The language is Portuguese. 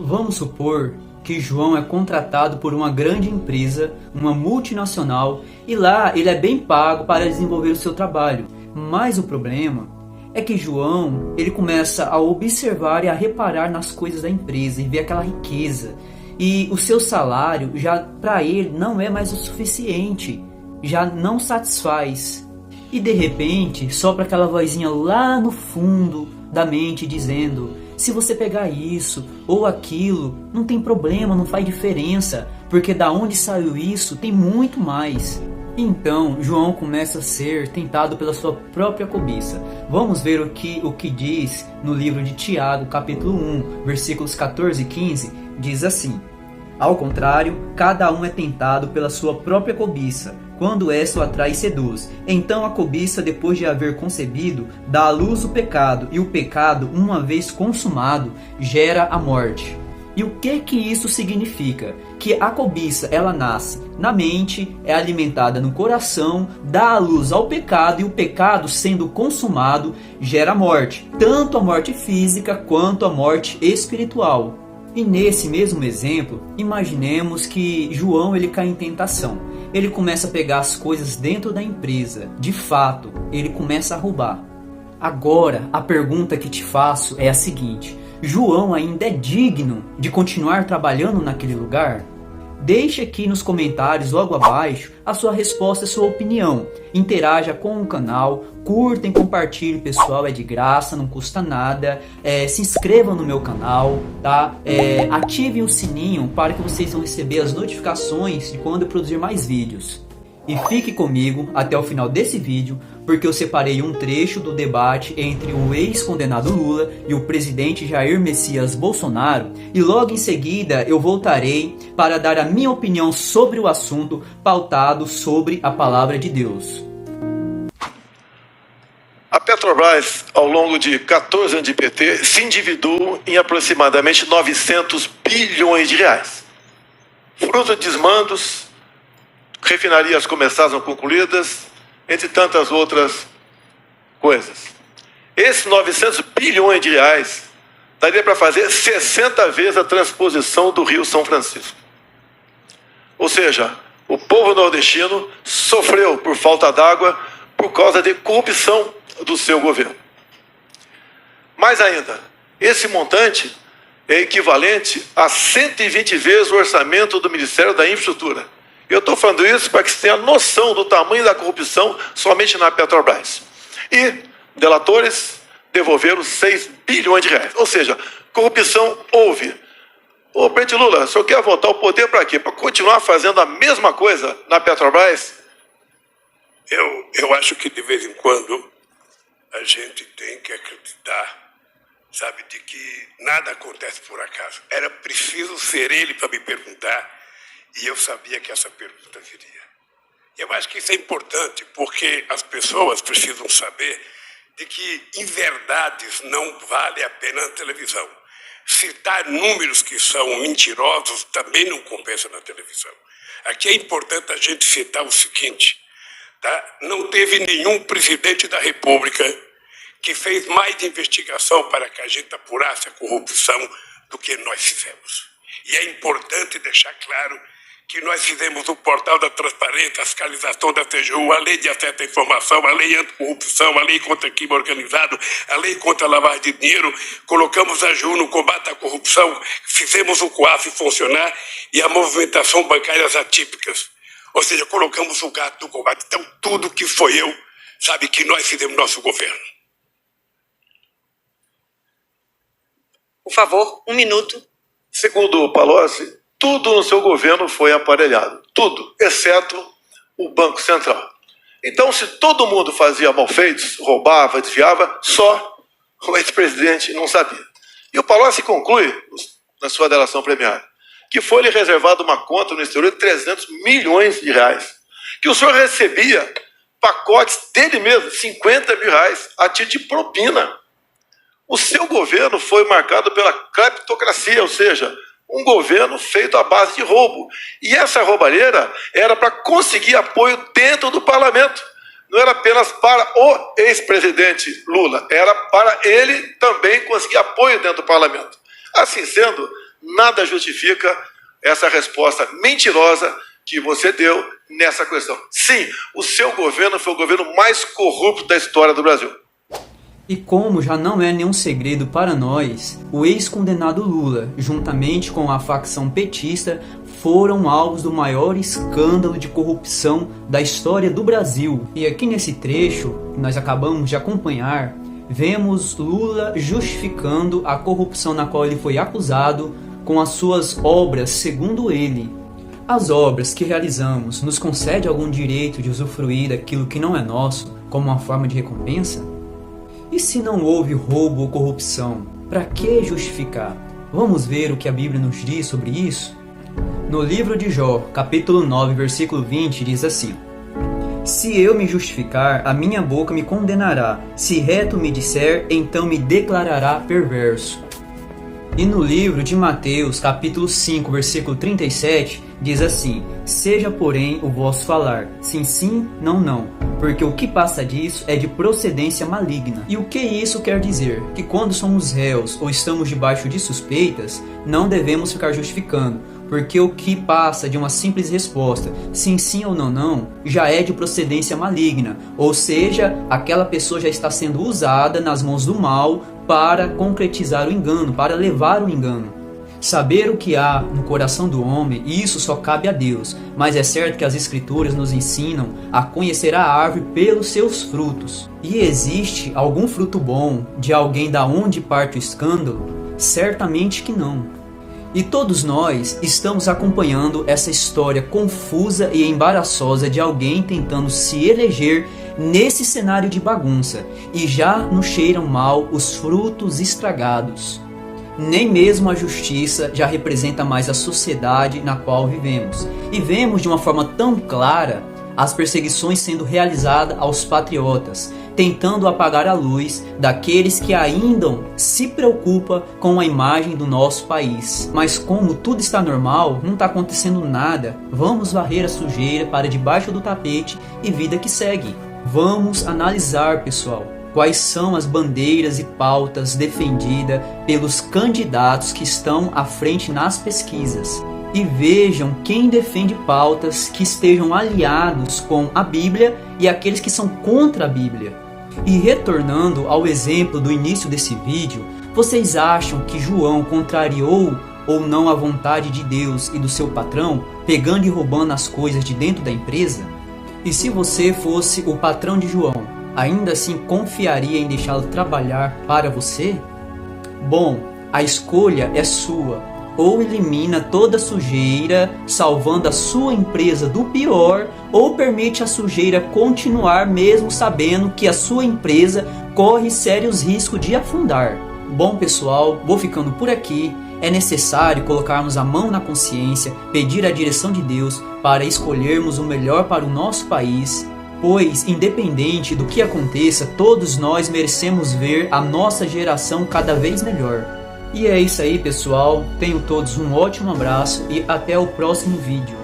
Vamos supor que João é contratado por uma grande empresa, uma multinacional, e lá ele é bem pago para desenvolver o seu trabalho. Mas o problema é que João, ele começa a observar e a reparar nas coisas da empresa e ver aquela riqueza. E o seu salário já para ele não é mais o suficiente, já não satisfaz. E de repente sopra aquela vozinha lá no fundo da mente dizendo: se você pegar isso ou aquilo, não tem problema, não faz diferença, porque da onde saiu isso tem muito mais. Então João começa a ser tentado pela sua própria cobiça. Vamos ver o que diz no livro de Tiago, capítulo 1, versículos 14 e 15, diz assim: ao contrário, cada um é tentado pela sua própria cobiça, quando esta o atrai e seduz. Então a cobiça, depois de haver concebido, dá à luz o pecado, e o pecado, uma vez consumado, gera a morte. E o que isso significa? Que a cobiça, ela nasce na mente, é alimentada no coração, dá à luz ao pecado, e o pecado, sendo consumado, gera a morte, tanto a morte física quanto a morte espiritual. E nesse mesmo exemplo, imaginemos que João ele cai em tentação. Ele começa a pegar as coisas dentro da empresa. De fato, ele começa a roubar. Agora, a pergunta que te faço é a seguinte: João ainda é digno de continuar trabalhando naquele lugar? Deixe aqui nos comentários logo abaixo a sua resposta e a sua opinião. Interaja com o canal, curtem, compartilhem, pessoal, é de graça, não custa nada. Se inscrevam no meu canal, tá? Ativem o sininho para que vocês vão receber as notificações de quando eu produzir mais vídeos. E fique comigo até o final desse vídeo, porque eu separei um trecho do debate entre o ex-condenado Lula e o presidente Jair Messias Bolsonaro, e logo em seguida eu voltarei para dar a minha opinião sobre o assunto, pautado sobre a palavra de Deus. A Petrobras, ao longo de 14 anos de PT, se endividou em aproximadamente 900 bilhões de reais. Fruto de desmandos, refinarias começaram concluídas, entre tantas outras coisas. Esses 900 bilhões de reais daria para fazer 60 vezes a transposição do Rio São Francisco. Ou seja, o povo nordestino sofreu por falta d'água por causa de corrupção do seu governo. Mais ainda, esse montante é equivalente a 120 vezes o orçamento do Ministério da Infraestrutura. Eu estou falando isso para que você tenha noção do tamanho da corrupção somente na Petrobras. E delatores devolveram 6 bilhões de reais. Ou seja, corrupção houve. Ô, presidente Lula, o senhor quer voltar ao poder para quê? Para continuar fazendo a mesma coisa na Petrobras? Eu acho que de vez em quando a gente tem que acreditar, sabe, de que nada acontece por acaso. Era preciso ser ele para me perguntar. E eu sabia que essa pergunta viria. Eu acho que isso é importante, porque as pessoas precisam saber de que inverdades não vale a pena na televisão. Citar números que são mentirosos também não compensa na televisão. Aqui é importante a gente citar o seguinte, tá? Não teve nenhum presidente da República que fez mais investigação para que a gente apurasse a corrupção do que nós fizemos. E é importante deixar claro que nós fizemos o portal da transparência, a fiscalização da TGU, a lei de acesso à informação, a lei anticorrupção, a lei contra crime organizado, a lei contra a lavagem de dinheiro, colocamos a AGU no combate à corrupção, fizemos o COAF funcionar e a movimentação bancárias atípicas. Ou seja, colocamos o gato no combate. Então, tudo que foi eu, sabe, que nós fizemos no nosso governo. Por favor, 1 minuto. Segundo o Palocci, tudo no seu governo foi aparelhado. Tudo, exceto o Banco Central. Então, se todo mundo fazia malfeitos, roubava, desviava, só o ex-presidente não sabia. E o Palocci conclui, na sua delação premiada, que foi-lhe reservada uma conta no exterior de 300 milhões de reais. Que o senhor recebia pacotes dele mesmo, 50 mil reais, a título de propina. O seu governo foi marcado pela cleptocracia, ou seja, um governo feito à base de roubo. E essa roubalheira era para conseguir apoio dentro do parlamento. Não era apenas para o ex-presidente Lula, era para ele também conseguir apoio dentro do parlamento. Assim sendo, nada justifica essa resposta mentirosa que você deu nessa questão. Sim, o seu governo foi o governo mais corrupto da história do Brasil. E como já não é nenhum segredo para nós, o ex-condenado Lula, juntamente com a facção petista, foram alvos do maior escândalo de corrupção da história do Brasil. E aqui nesse trecho, que nós acabamos de acompanhar, vemos Lula justificando a corrupção na qual ele foi acusado com as suas obras, segundo ele. As obras que realizamos nos concede algum direito de usufruir daquilo que não é nosso, como uma forma de recompensa? E se não houve roubo ou corrupção, para que justificar? Vamos ver o que a Bíblia nos diz sobre isso? No livro de Jó, capítulo 9, versículo 20, diz assim: Se eu me justificar, a minha boca me condenará. Se reto me disser, então me declarará perverso. E no livro de Mateus, capítulo 5, versículo 37, diz assim: Seja, porém, o vosso falar, sim, sim, não, não, porque o que passa disso é de procedência maligna. E o que isso quer dizer? Que quando somos réus ou estamos debaixo de suspeitas, não devemos ficar justificando, porque o que passa de uma simples resposta, sim, sim ou não, não, já é de procedência maligna, ou seja, aquela pessoa já está sendo usada nas mãos do mal para concretizar o engano, para levar o engano. Saber o que há no coração do homem, isso só cabe a Deus, mas é certo que as Escrituras nos ensinam a conhecer a árvore pelos seus frutos. E existe algum fruto bom de alguém da onde parte o escândalo? Certamente que não. E todos nós estamos acompanhando essa história confusa e embaraçosa de alguém tentando se eleger nesse cenário de bagunça, e já nos cheiram mal os frutos estragados. Nem mesmo a justiça já representa mais a sociedade na qual vivemos. E vemos de uma forma tão clara as perseguições sendo realizadas aos patriotas, tentando apagar a luz daqueles que ainda se preocupam com a imagem do nosso país. Mas como tudo está normal, não está acontecendo nada, vamos varrer a sujeira para debaixo do tapete e vida que segue. Vamos analisar, pessoal, quais são as bandeiras e pautas defendidas pelos candidatos que estão à frente nas pesquisas. E vejam quem defende pautas que estejam aliados com a Bíblia e aqueles que são contra a Bíblia. E retornando ao exemplo do início desse vídeo, vocês acham que João contrariou ou não a vontade de Deus e do seu patrão, pegando e roubando as coisas de dentro da empresa? E se você fosse o patrão de João, ainda assim confiaria em deixá-lo trabalhar para você? Bom, a escolha é sua. Ou elimina toda a sujeira, salvando a sua empresa do pior, ou permite a sujeira continuar mesmo sabendo que a sua empresa corre sérios riscos de afundar. Bom, pessoal, vou ficando por aqui. É necessário colocarmos a mão na consciência, pedir a direção de Deus para escolhermos o melhor para o nosso país, pois, independente do que aconteça, todos nós merecemos ver a nossa geração cada vez melhor. E é isso aí, pessoal. Tenham todos um ótimo abraço e até o próximo vídeo.